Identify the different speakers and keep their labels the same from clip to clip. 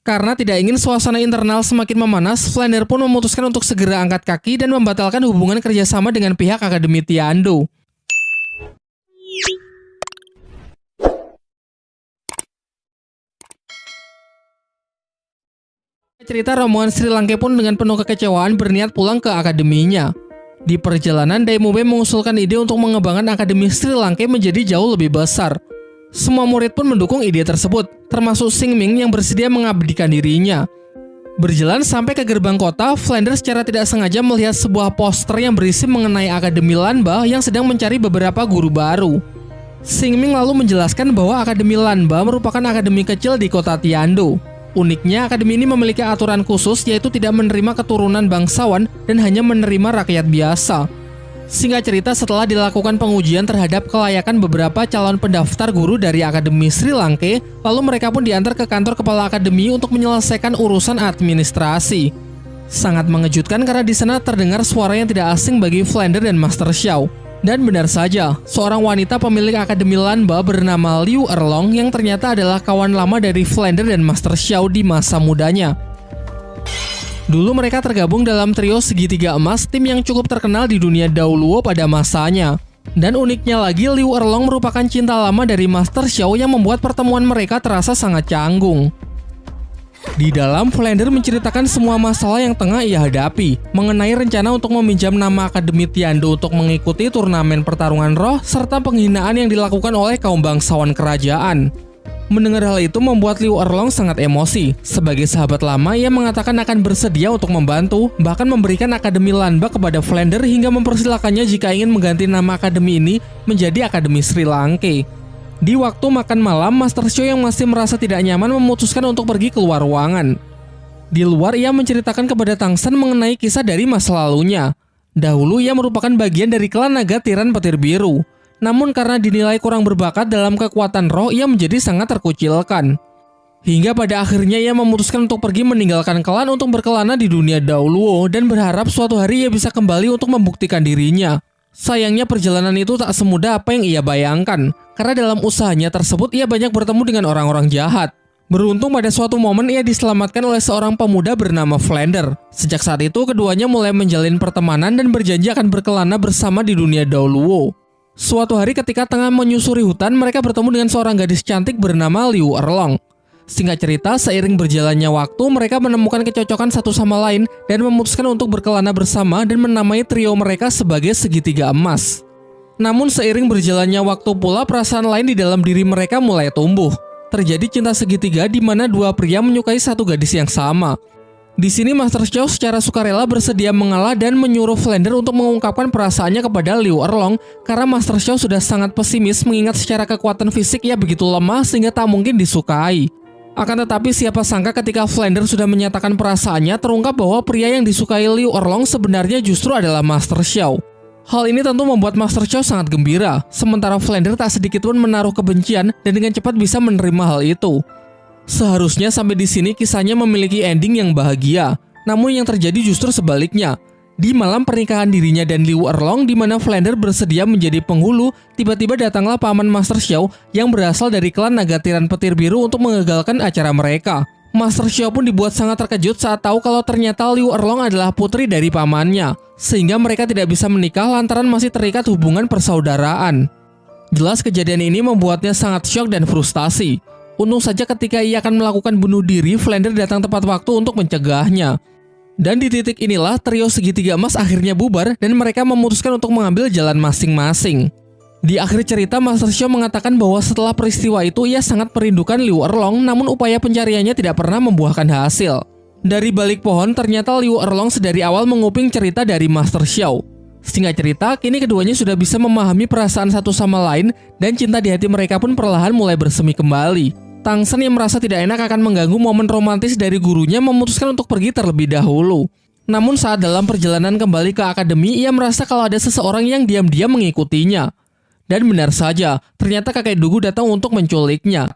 Speaker 1: Karena tidak ingin suasana internal semakin memanas, Flander pun memutuskan untuk segera angkat kaki dan membatalkan hubungan kerjasama dengan pihak Akademi Tiando. Cerita rombongan Sri Lanka pun dengan penuh kekecewaan berniat pulang ke akademinya. Di perjalanan, Daimube mengusulkan ide untuk mengembangkan Akademi Sri Lanka menjadi jauh lebih besar. Semua murid pun mendukung ide tersebut, termasuk Xingming yang bersedia mengabdikan dirinya. Berjalan sampai ke gerbang kota, Flander secara tidak sengaja melihat sebuah poster yang berisi mengenai Akademi Lanba yang sedang mencari beberapa guru baru. Xingming lalu menjelaskan bahwa Akademi Lanba merupakan akademi kecil di kota Tiando. Uniknya, akademi ini memiliki aturan khusus, yaitu tidak menerima keturunan bangsawan dan hanya menerima rakyat biasa. Singkat cerita, setelah dilakukan pengujian terhadap kelayakan beberapa calon pendaftar guru dari Akademi Sri Lanka, lalu mereka pun diantar ke kantor kepala akademi untuk menyelesaikan urusan administrasi. Sangat mengejutkan karena di sana terdengar suara yang tidak asing bagi Flander dan Master Xiao. Dan benar saja, seorang wanita pemilik Akademi Lanba bernama Liu Erlong yang ternyata adalah kawan lama dari Flander dan Master Xiao di masa mudanya. Dulu mereka tergabung dalam trio segitiga emas, tim yang cukup terkenal di dunia Daoluo pada masanya. Dan uniknya lagi, Liu Erlong merupakan cinta lama dari Master Xiao yang membuat pertemuan mereka terasa sangat canggung. Di dalam, Flander menceritakan semua masalah yang tengah ia hadapi, mengenai rencana untuk meminjam nama Akademi Tiando untuk mengikuti turnamen pertarungan roh, serta penghinaan yang dilakukan oleh kaum bangsawan kerajaan. Mendengar hal itu membuat Liu Erlong sangat emosi. Sebagai sahabat lama, ia mengatakan akan bersedia untuk membantu, bahkan memberikan Akademi Lanba kepada Flander hingga mempersilakannya jika ingin mengganti nama akademi ini menjadi Akademi Sri Lanka. Di waktu makan malam, Master Xiao yang masih merasa tidak nyaman memutuskan untuk pergi keluar ruangan. Di luar, ia menceritakan kepada Tang San mengenai kisah dari masa lalunya. Dahulu ia merupakan bagian dari klan naga tiran petir biru. Namun karena dinilai kurang berbakat dalam kekuatan roh, ia menjadi sangat terkucilkan. Hingga pada akhirnya ia memutuskan untuk pergi meninggalkan klan untuk berkelana di dunia Daoluo dan berharap suatu hari ia bisa kembali untuk membuktikan dirinya. Sayangnya perjalanan itu tak semudah apa yang ia bayangkan, karena dalam usahanya tersebut ia banyak bertemu dengan orang-orang jahat. Beruntung pada suatu momen ia diselamatkan oleh seorang pemuda bernama Flander. Sejak saat itu keduanya mulai menjalin pertemanan dan berjanji akan berkelana bersama di dunia Daoluo. Suatu hari ketika tengah menyusuri hutan, mereka bertemu dengan seorang gadis cantik bernama Liu Erlong. Singkat cerita, seiring berjalannya waktu, mereka menemukan kecocokan satu sama lain dan memutuskan untuk berkelana bersama dan menamai trio mereka sebagai segitiga emas. Namun seiring berjalannya waktu pula, perasaan lain di dalam diri mereka mulai tumbuh. Terjadi cinta segitiga di mana dua pria menyukai satu gadis yang sama. Di sini Master Xiao secara sukarela bersedia mengalah dan menyuruh Flander untuk mengungkapkan perasaannya kepada Liu Erlong karena Master Xiao sudah sangat pesimis mengingat secara kekuatan fisik ia begitu lemah sehingga tak mungkin disukai. Akan tetapi siapa sangka ketika Flander sudah menyatakan perasaannya, terungkap bahwa pria yang disukai Liu Erlong sebenarnya justru adalah Master Xiao. Hal ini tentu membuat Master Xiao sangat gembira, sementara Flander tak sedikit pun menaruh kebencian dan dengan cepat bisa menerima hal itu. Seharusnya sampai di sini kisahnya memiliki ending yang bahagia, namun yang terjadi justru sebaliknya. Di malam pernikahan dirinya dan Liu Erlong di mana Flander bersedia menjadi penghulu, tiba-tiba datanglah paman Master Xiao yang berasal dari klan naga tiran petir biru untuk mengagalkan acara mereka. Master Xiao pun dibuat sangat terkejut saat tahu kalau ternyata Liu Erlong adalah putri dari pamannya, sehingga mereka tidak bisa menikah lantaran masih terikat hubungan persaudaraan. Jelas kejadian ini membuatnya sangat syok dan frustasi. Untung saja ketika ia akan melakukan bunuh diri, Flander datang tepat waktu untuk mencegahnya. Dan di titik inilah trio segitiga emas akhirnya bubar dan mereka memutuskan untuk mengambil jalan masing-masing. Di akhir cerita, Master Xiao mengatakan bahwa setelah peristiwa itu ia sangat merindukan Liu Erlong, namun upaya pencariannya tidak pernah membuahkan hasil. Dari balik pohon, ternyata Liu Erlong sedari awal menguping cerita dari Master Xiao. Singkat cerita, kini keduanya sudah bisa memahami perasaan satu sama lain dan cinta di hati mereka pun perlahan mulai bersemi kembali. Tang San yang merasa tidak enak akan mengganggu momen romantis dari gurunya memutuskan untuk pergi terlebih dahulu. Namun saat dalam perjalanan kembali ke akademi, ia merasa kalau ada seseorang yang diam-diam mengikutinya. Dan benar saja, ternyata kakek Dugu datang untuk menculiknya.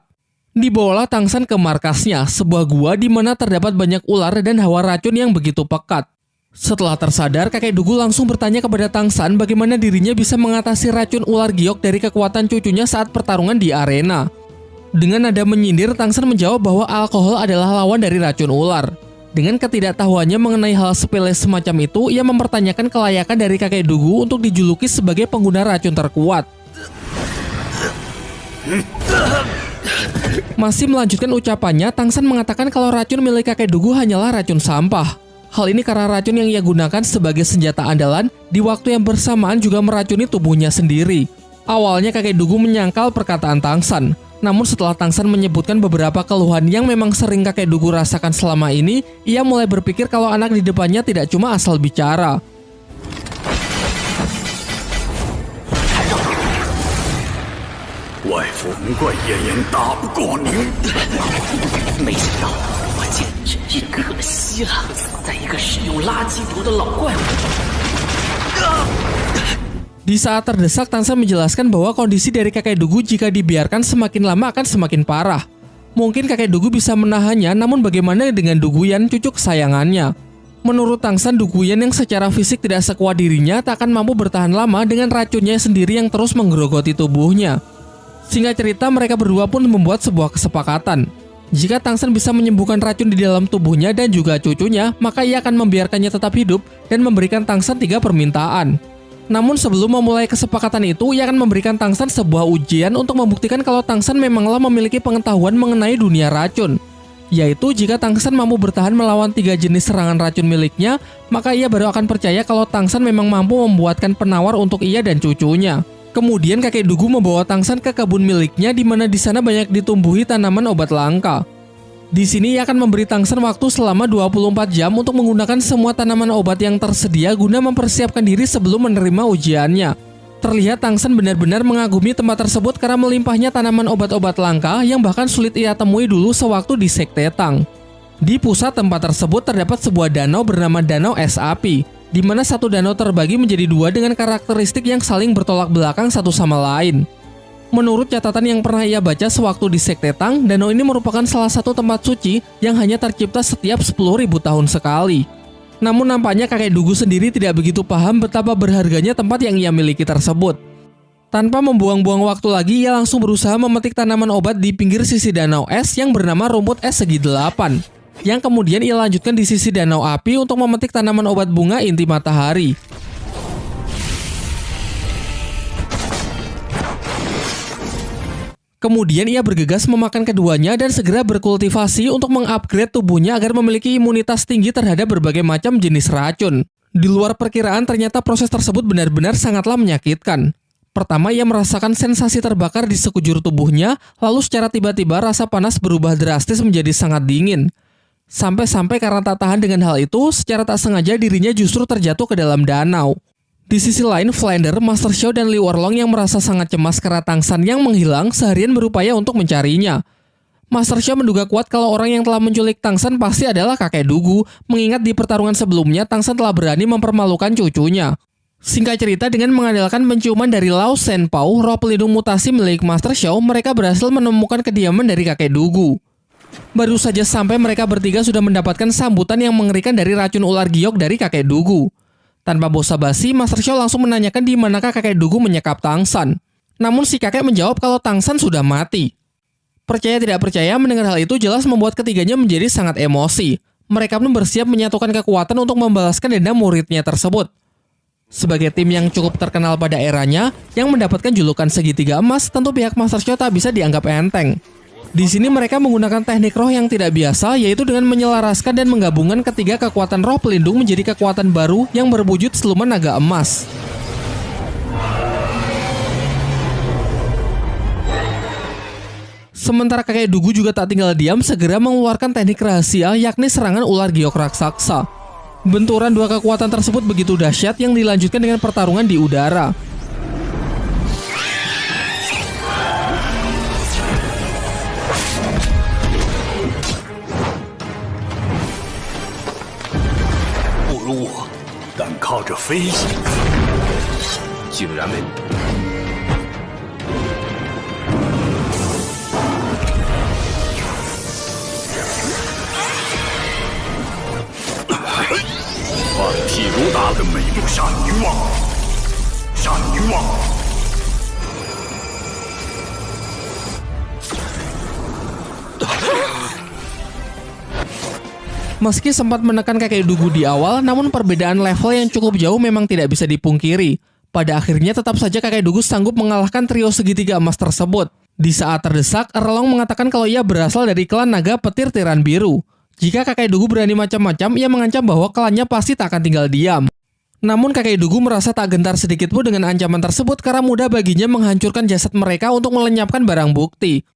Speaker 1: Dibawalah Tang San ke markasnya, sebuah gua di mana terdapat banyak ular dan hawa racun yang begitu pekat. Setelah tersadar, kakek Dugu langsung bertanya kepada Tang San bagaimana dirinya bisa mengatasi racun ular giok dari kekuatan cucunya saat pertarungan di arena. Dengan nada menyindir, Tangsan menjawab bahwa alkohol adalah lawan dari racun ular. Dengan ketidaktahuannya mengenai hal sepele semacam itu, ia mempertanyakan kelayakan dari kakek Dugu untuk dijuluki sebagai pengguna racun terkuat. Masih melanjutkan ucapannya, Tangsan mengatakan kalau racun milik kakek Dugu hanyalah racun sampah. Hal ini karena racun yang ia gunakan sebagai senjata andalan di waktu yang bersamaan juga meracuni tubuhnya sendiri. Awalnya kakek Dugu menyangkal perkataan Tangsan. Namun setelah Tangsan menyebutkan beberapa keluhan yang memang sering kakek Dugu rasakan selama ini, ia mulai berpikir kalau anak di depannya tidak cuma asal bicara.
Speaker 2: 外父无怪燕燕打不过您，
Speaker 3: 没想到我简直一可惜了，死在一个使用垃圾毒的老怪物。
Speaker 1: Di saat terdesak, Tangsan menjelaskan bahwa kondisi dari kakek Dugu jika dibiarkan semakin lama akan semakin parah. Mungkin kakek Dugu bisa menahannya, namun bagaimana dengan Duguyan, cucu kesayangannya? Menurut Tangsan, Duguyan yang secara fisik tidak sekuat dirinya tak akan mampu bertahan lama dengan racunnya sendiri yang terus menggerogoti tubuhnya. Singkat cerita, mereka berdua pun membuat sebuah kesepakatan. Jika Tangsan bisa menyembuhkan racun di dalam tubuhnya dan juga cucunya, maka ia akan membiarkannya tetap hidup dan memberikan Tangsan 3 permintaan. Namun sebelum memulai kesepakatan itu, ia akan memberikan Tangsan sebuah ujian untuk membuktikan kalau Tangsan memanglah memiliki pengetahuan mengenai dunia racun. Yaitu jika Tangsan mampu bertahan melawan 3 jenis serangan racun miliknya, maka ia baru akan percaya kalau Tangsan memang mampu membuatkan penawar untuk ia dan cucunya. Kemudian kakek Dugu membawa Tangsan ke kebun miliknya di mana di sana banyak ditumbuhi tanaman obat langka. Di sini ia akan memberi Tangsan waktu selama 24 jam untuk menggunakan semua tanaman obat yang tersedia guna mempersiapkan diri sebelum menerima ujiannya. Terlihat Tangsan benar-benar mengagumi tempat tersebut karena melimpahnya tanaman obat-obat langka yang bahkan sulit ia temui dulu sewaktu di Sekte Tang. Di pusat tempat tersebut terdapat sebuah danau bernama Danau Es Api, di mana satu danau terbagi menjadi 2 dengan karakteristik yang saling bertolak belakang satu sama lain. Menurut catatan yang pernah ia baca sewaktu di Sekte Tang, danau ini merupakan salah satu tempat suci yang hanya tercipta setiap 10.000 tahun sekali. Namun nampaknya kakek Dugu sendiri tidak begitu paham betapa berharganya tempat yang ia miliki tersebut. Tanpa membuang-buang waktu lagi, ia langsung berusaha memetik tanaman obat di pinggir sisi danau es yang bernama rumput es segi 8. Yang kemudian ia lanjutkan di sisi danau api untuk memetik tanaman obat bunga inti matahari. Kemudian ia bergegas memakan keduanya dan segera berkultivasi untuk mengupgrade tubuhnya agar memiliki imunitas tinggi terhadap berbagai macam jenis racun. Di luar perkiraan, ternyata proses tersebut benar-benar sangatlah menyakitkan. Pertama, ia merasakan sensasi terbakar di sekujur tubuhnya, lalu secara tiba-tiba rasa panas berubah drastis menjadi sangat dingin. Sampai-sampai karena tak tahan dengan hal itu, secara tak sengaja dirinya justru terjatuh ke dalam danau. Di sisi lain, Flander, Master Xiao, dan Liu Erlong yang merasa sangat cemas karena Tangsan yang menghilang seharian berupaya untuk mencarinya. Master Xiao menduga kuat kalau orang yang telah menculik Tangsan pasti adalah kakek Dugu, mengingat di pertarungan sebelumnya Tangsan telah berani mempermalukan cucunya. Singkat cerita, dengan mengandalkan penciuman dari Lao Shenpao, roh pelindung mutasi milik Master Xiao, mereka berhasil menemukan kediaman dari kakek Dugu. Baru saja sampai, mereka bertiga sudah mendapatkan sambutan yang mengerikan dari racun ular giok dari kakek Dugu. Tanpa basa-basi, Master Xiao langsung menanyakan di manakah kakek Dugu menyekap Tangsan. Namun si kakek menjawab kalau Tangsan sudah mati. Percaya tidak percaya, mendengar hal itu jelas membuat ketiganya menjadi sangat emosi. Mereka pun bersiap menyatukan kekuatan untuk membalaskan dendam muridnya tersebut. Sebagai tim yang cukup terkenal pada eranya, yang mendapatkan julukan segitiga emas, tentu pihak Master Xiao tak bisa dianggap enteng. Di sini mereka menggunakan teknik roh yang tidak biasa, yaitu dengan menyelaraskan dan menggabungkan ketiga kekuatan roh pelindung menjadi kekuatan baru yang berwujud siluman naga emas. Sementara kakek Dugu juga tak tinggal diam, segera mengeluarkan teknik rahasia, yakni serangan ular giok raksasa. Benturan 2 kekuatan tersebut begitu dahsyat yang dilanjutkan dengan pertarungan di udara.
Speaker 2: 如我，但靠着飞行，
Speaker 4: 竟然没。
Speaker 2: 放屁如打的美杜莎女王，莎女王。
Speaker 1: Meski sempat menekan kakek Dugu di awal, namun perbedaan level yang cukup jauh memang tidak bisa dipungkiri. Pada akhirnya tetap saja kakek Dugu sanggup mengalahkan trio segitiga emas tersebut. Di saat terdesak, Erlong mengatakan kalau ia berasal dari klan naga petir tiran biru. Jika kakek Dugu berani macam-macam, ia mengancam bahwa klannya pasti tak akan tinggal diam. Namun kakek Dugu merasa tak gentar sedikit pun dengan ancaman tersebut karena mudah baginya menghancurkan jasad mereka untuk melenyapkan barang bukti.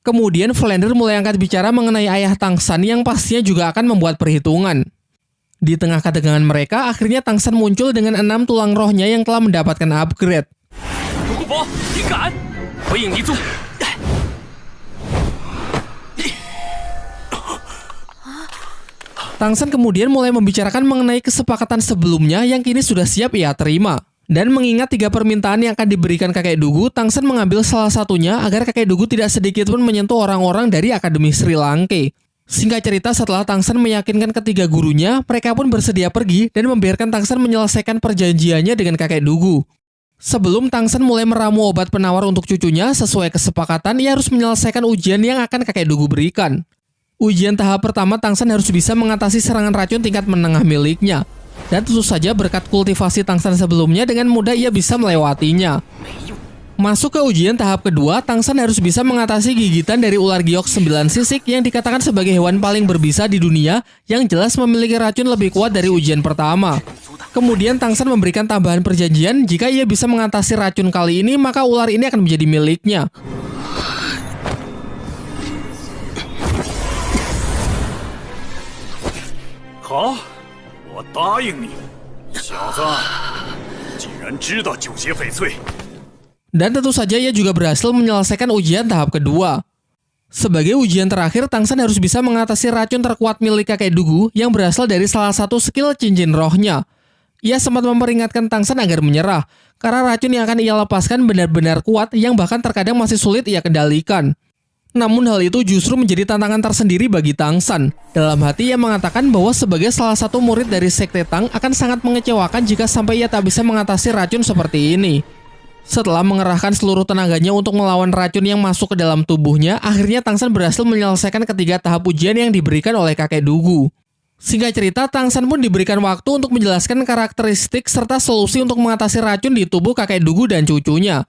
Speaker 1: Kemudian Flander mulai angkat bicara mengenai ayah Tangsan yang pastinya juga akan membuat perhitungan. Di tengah ketegangan mereka, akhirnya Tangsan muncul dengan 6 tulang rohnya yang telah mendapatkan upgrade. Tangsan kemudian mulai membicarakan mengenai kesepakatan sebelumnya yang kini sudah siap ia terima. Dan mengingat 3 permintaan yang akan diberikan kakek Dugu, Tangsan mengambil salah satunya agar kakek Dugu tidak sedikit pun menyentuh orang-orang dari Akademi Sri Lanka. Singkat cerita, setelah Tangsan meyakinkan ketiga gurunya, mereka pun bersedia pergi dan membiarkan Tangsan menyelesaikan perjanjiannya dengan kakek Dugu. Sebelum Tangsan mulai meramu obat penawar untuk cucunya, sesuai kesepakatan, ia harus menyelesaikan ujian yang akan kakek Dugu berikan. Ujian tahap pertama, Tangsan harus bisa mengatasi serangan racun tingkat menengah miliknya. Dan tentu saja berkat kultivasi Tangsan sebelumnya dengan mudah ia bisa melewatinya. Masuk ke ujian tahap kedua, Tangsan harus bisa mengatasi gigitan dari ular giok 9 sisik yang dikatakan sebagai hewan paling berbisa di dunia yang jelas memiliki racun lebih kuat dari ujian pertama. Kemudian Tangsan memberikan tambahan perjanjian jika ia bisa mengatasi racun kali ini maka ular ini akan menjadi miliknya.
Speaker 2: Hah? 我答应你，小子，既然知道九节翡翠。
Speaker 1: Dan tentu saja ia juga berhasil menyelesaikan ujian tahap kedua. Sebagai ujian terakhir, Tangsan harus bisa mengatasi racun terkuat milik kakek Dugu yang berasal dari salah satu skill cincin rohnya. Ia sempat memperingatkan Tangsan agar menyerah, karena racun yang akan ia lepaskan benar-benar kuat yang bahkan terkadang masih sulit ia kendalikan. Namun hal itu justru menjadi tantangan tersendiri bagi Tangsan. Dalam hati ia mengatakan bahwa sebagai salah satu murid dari Sekte Tang akan sangat mengecewakan jika sampai ia tak bisa mengatasi racun seperti ini. Setelah mengerahkan seluruh tenaganya untuk melawan racun yang masuk ke dalam tubuhnya, akhirnya Tangsan berhasil menyelesaikan ketiga tahap ujian yang diberikan oleh kakek Dugu. Singkat cerita, Tangsan pun diberikan waktu untuk menjelaskan karakteristik serta solusi untuk mengatasi racun di tubuh kakek Dugu dan cucunya.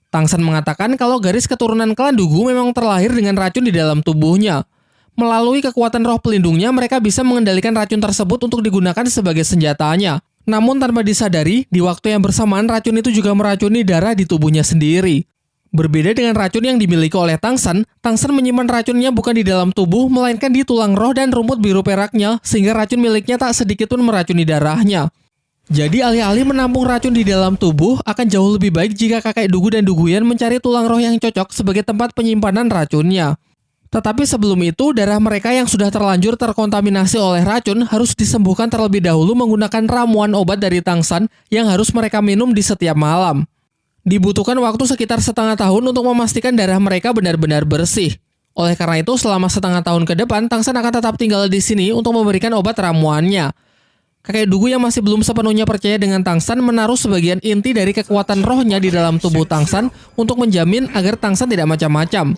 Speaker 1: Tangsan mengatakan kalau garis keturunan klan Dugu memang terlahir dengan racun di dalam tubuhnya. Melalui kekuatan roh pelindungnya, mereka bisa mengendalikan racun tersebut untuk digunakan sebagai senjatanya. Namun tanpa disadari, di waktu yang bersamaan racun itu juga meracuni darah di tubuhnya sendiri. Berbeda dengan racun yang dimiliki oleh Tangsan, Tangsan menyimpan racunnya bukan di dalam tubuh, melainkan di tulang roh dan rumput biru peraknya, sehingga racun miliknya tak sedikit pun meracuni darahnya. Jadi alih-alih menampung racun di dalam tubuh, akan jauh lebih baik jika kakek Dugu dan Duguyan mencari tulang roh yang cocok sebagai tempat penyimpanan racunnya. Tetapi sebelum itu, darah mereka yang sudah terlanjur terkontaminasi oleh racun harus disembuhkan terlebih dahulu menggunakan ramuan obat dari Tangsan yang harus mereka minum di setiap malam. Dibutuhkan waktu sekitar setengah tahun untuk memastikan darah mereka benar-benar bersih. Oleh karena itu, selama setengah tahun ke depan, Tangsan akan tetap tinggal di sini untuk memberikan obat ramuannya. Kakek Dugu yang masih belum sepenuhnya percaya dengan Tangsan menaruh sebagian inti dari kekuatan rohnya di dalam tubuh Tangsan untuk menjamin agar Tangsan tidak macam-macam.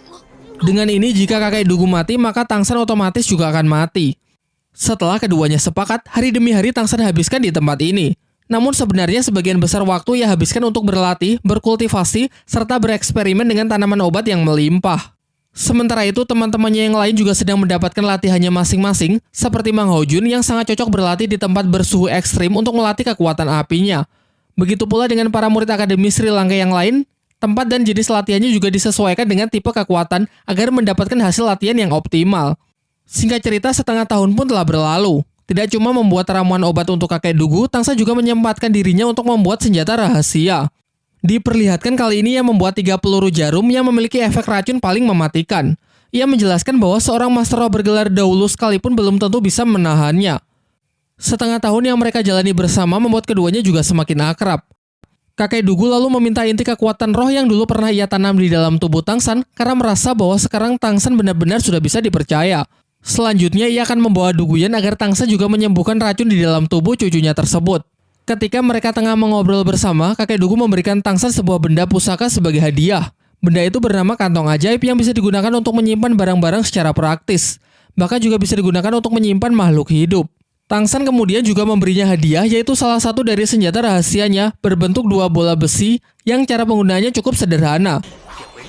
Speaker 1: Dengan ini, jika kakek Dugu mati, maka Tangsan otomatis juga akan mati. Setelah keduanya sepakat, hari demi hari Tangsan habiskan di tempat ini. Namun sebenarnya sebagian besar waktu ia habiskan untuk berlatih, berkultivasi, serta bereksperimen dengan tanaman obat yang melimpah. Sementara itu, teman-temannya yang lain juga sedang mendapatkan latihannya masing-masing, seperti Mang Hojun yang sangat cocok berlatih di tempat bersuhu ekstrim untuk melatih kekuatan apinya. Begitu pula dengan para murid Akademi Sri Lanka yang lain, tempat dan jenis latihannya juga disesuaikan dengan tipe kekuatan agar mendapatkan hasil latihan yang optimal. Singkat cerita, setengah tahun pun telah berlalu. Tidak cuma membuat ramuan obat untuk kakek Dugu, Tangsan juga menyempatkan dirinya untuk membuat senjata rahasia. Diperlihatkan kali ini ia membuat 3 peluru jarum yang memiliki efek racun paling mematikan. Ia menjelaskan bahwa seorang master roh bergelar Daulu sekalipun belum tentu bisa menahannya. Setengah tahun yang mereka jalani bersama membuat keduanya juga semakin akrab. Kakek Dugu lalu meminta inti kekuatan roh yang dulu pernah ia tanam di dalam tubuh Tangsan karena merasa bahwa sekarang Tangsan benar-benar sudah bisa dipercaya. Selanjutnya ia akan membawa Duguyan agar Tangsan juga menyembuhkan racun di dalam tubuh cucunya tersebut. Ketika mereka tengah mengobrol bersama, kakek Dugu memberikan Tangsan sebuah benda pusaka sebagai hadiah. Benda itu bernama kantong ajaib yang bisa digunakan untuk menyimpan barang-barang secara praktis. bahkan juga bisa digunakan untuk menyimpan makhluk hidup. Tang San kemudian juga memberinya hadiah, yaitu salah satu dari senjata rahasianya berbentuk 2 bola besi yang cara penggunaannya cukup sederhana.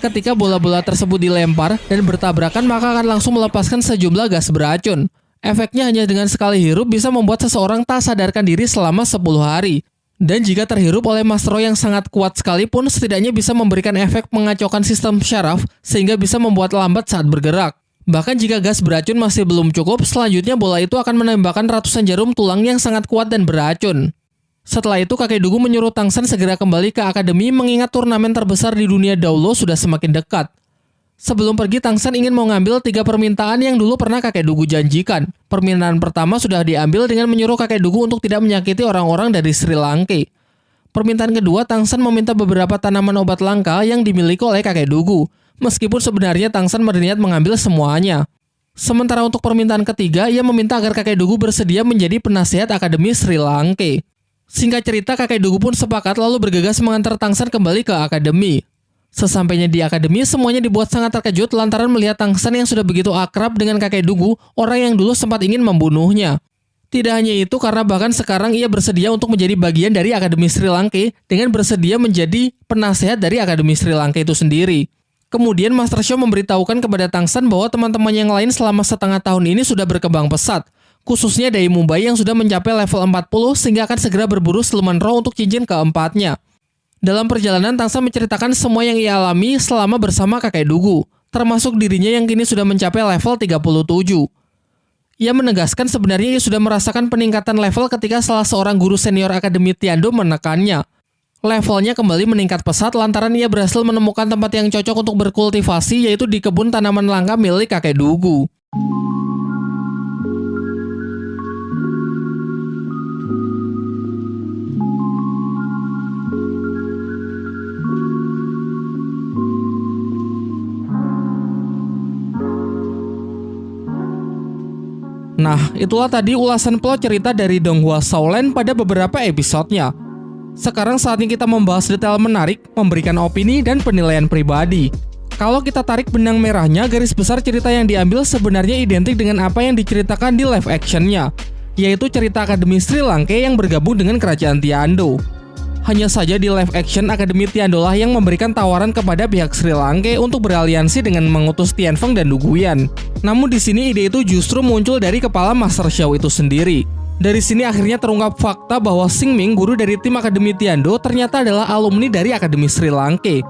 Speaker 1: Ketika bola-bola tersebut dilempar dan bertabrakan, maka akan langsung melepaskan sejumlah gas beracun. Efeknya hanya dengan sekali hirup bisa membuat seseorang tak sadarkan diri selama 10 hari. Dan jika terhirup oleh Master Roh yang sangat kuat sekalipun, setidaknya bisa memberikan efek mengacaukan sistem syaraf sehingga bisa membuat lambat saat bergerak. Bahkan jika gas beracun masih belum cukup, selanjutnya bola itu akan menembakkan ratusan jarum tulang yang sangat kuat dan beracun. Setelah itu, kakek Dugu menyuruh Tang San segera kembali ke akademi mengingat turnamen terbesar di dunia Daulo sudah semakin dekat. Sebelum pergi, Tang San ingin mengambil 3 permintaan yang dulu pernah kakek Dugu janjikan. Permintaan pertama sudah diambil dengan menyuruh kakek Dugu untuk tidak menyakiti orang-orang dari Sri Lanka. Permintaan kedua, Tang San meminta beberapa tanaman obat langka yang dimiliki oleh kakek Dugu. Meskipun sebenarnya Tang San berniat mengambil semuanya. Sementara untuk permintaan ketiga, ia meminta agar kakek Dugu bersedia menjadi penasihat Akademi Sri Lanka. Singkat cerita, kakek Dugu pun sepakat lalu bergegas mengantar Tang San kembali ke akademi. Sesampainya di akademi, semuanya dibuat sangat terkejut lantaran melihat Tang San yang sudah begitu akrab dengan kakek Dugu, orang yang dulu sempat ingin membunuhnya. Tidak hanya itu, karena bahkan sekarang ia bersedia untuk menjadi bagian dari Akademi Sri Lanka dengan bersedia menjadi penasihat dari Akademi Sri Lanka itu sendiri. Kemudian Master Xiao memberitahukan kepada Tang San bahwa teman-teman yang lain selama setengah tahun ini sudah berkembang pesat, khususnya Dai Mubai yang sudah mencapai level 40 sehingga akan segera berburu siluman roh untuk cincin keempatnya. Dalam perjalanan, Tang San menceritakan semua yang ia alami selama bersama kakek Dugu, termasuk dirinya yang kini sudah mencapai level 37. Ia menegaskan sebenarnya ia sudah merasakan peningkatan level ketika salah seorang guru senior Akademi Tiando menekannya. Levelnya kembali meningkat pesat lantaran ia berhasil menemukan tempat yang cocok untuk berkultivasi, yaitu di kebun tanaman langka milik kakek Dugu. Nah, itulah tadi ulasan plot cerita dari Donghua Shaolin pada beberapa episodenya. Sekarang saatnya kita membahas detail menarik, memberikan opini dan penilaian pribadi. Kalau kita tarik benang merahnya, garis besar cerita yang diambil sebenarnya identik dengan apa yang diceritakan di live actionnya, yaitu cerita Akademi Sri Lanka yang bergabung dengan Kerajaan Tiando. Hanya saja di live action, Akademi Tiando lah yang memberikan tawaran kepada pihak Sri Lanka untuk beraliansi dengan mengutus Tianfeng dan Duguyan. Namun di sini ide itu justru muncul dari kepala Master Xiao itu sendiri. Dari sini akhirnya terungkap fakta bahwa Xing Ming, guru dari tim Akademi Tiando, ternyata adalah alumni dari Akademi Sri Lanka.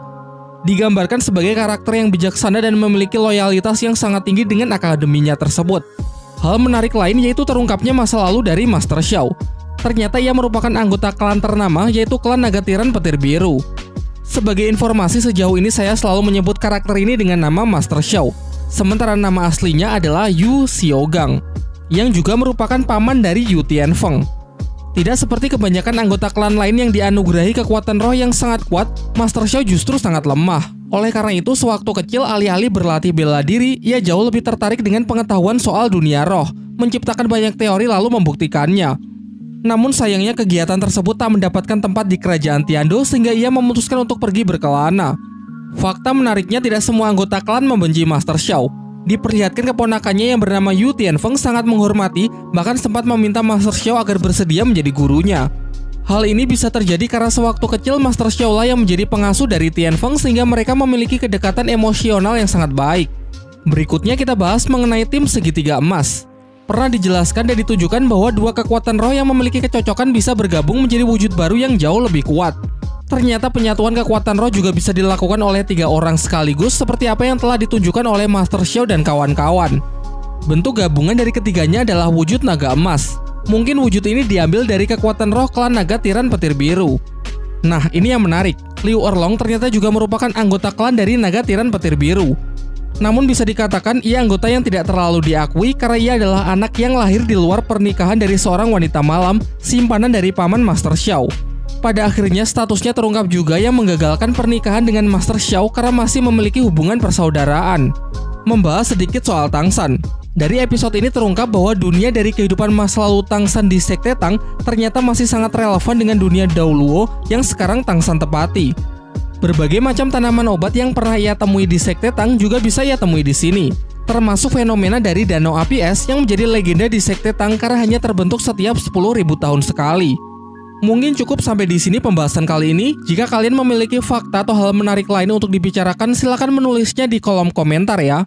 Speaker 1: Digambarkan sebagai karakter yang bijaksana dan memiliki loyalitas yang sangat tinggi dengan akademinya tersebut. Hal menarik lain yaitu terungkapnya masa lalu dari Master Xiao. Ternyata ia merupakan anggota klan ternama, yaitu klan Naga Tiran Petir Biru. Sebagai informasi, sejauh ini saya selalu menyebut karakter ini dengan nama Master Xiao. Sementara nama aslinya adalah Yu Xiaogang, yang juga merupakan paman dari Yu Tianfeng. Tidak seperti kebanyakan anggota klan lain yang dianugerahi kekuatan roh yang sangat kuat, Master Xiao justru sangat lemah. Oleh karena itu, sewaktu kecil alih-alih berlatih bela diri, ia jauh lebih tertarik dengan pengetahuan soal dunia roh, menciptakan banyak teori lalu membuktikannya. Namun sayangnya kegiatan tersebut tak mendapatkan tempat di Kerajaan Tiando sehingga ia memutuskan untuk pergi berkelana. Fakta menariknya, tidak semua anggota klan membenci Master Xiao. Diperlihatkan keponakannya yang bernama Yu Tianfeng sangat menghormati, bahkan sempat meminta Master Xiao agar bersedia menjadi gurunya. Hal ini bisa terjadi karena sewaktu kecil Master Xiao lah yang menjadi pengasuh dari Tianfeng sehingga mereka memiliki kedekatan emosional yang sangat baik. Berikutnya kita bahas mengenai tim segitiga emas. Pernah dijelaskan dan ditunjukkan bahwa dua kekuatan roh yang memiliki kecocokan bisa bergabung menjadi wujud baru yang jauh lebih kuat. Ternyata penyatuan kekuatan roh juga bisa dilakukan oleh 3 orang sekaligus seperti apa yang telah ditunjukkan oleh Master Xiao dan kawan-kawan. Bentuk gabungan dari ketiganya adalah wujud naga emas. Mungkin wujud ini diambil dari kekuatan roh klan Naga Tiran Petir Biru. Nah, ini yang menarik. Liu Erlong ternyata juga merupakan anggota klan dari Naga Tiran Petir Biru. Namun bisa dikatakan ia anggota yang tidak terlalu diakui karena ia adalah anak yang lahir di luar pernikahan dari seorang wanita malam, simpanan dari paman Master Xiao. Pada akhirnya statusnya terungkap juga yang menggagalkan pernikahan dengan Master Xiao karena masih memiliki hubungan persaudaraan. Membahas sedikit soal Tang San. Dari episode ini terungkap bahwa dunia dari kehidupan masa lalu Tang San di Sekte Tang ternyata masih sangat relevan dengan dunia Daoluo yang sekarang Tang San tepati. Berbagai macam tanaman obat yang pernah ia temui di Sekte Tang juga bisa ia temui di sini. termasuk fenomena dari danau api es yang menjadi legenda di Sekte Tang karena hanya terbentuk setiap 10.000 tahun sekali. Mungkin cukup sampai di sini pembahasan kali ini. Jika kalian memiliki fakta atau hal menarik lain untuk dibicarakan, silahkan menulisnya di kolom komentar ya.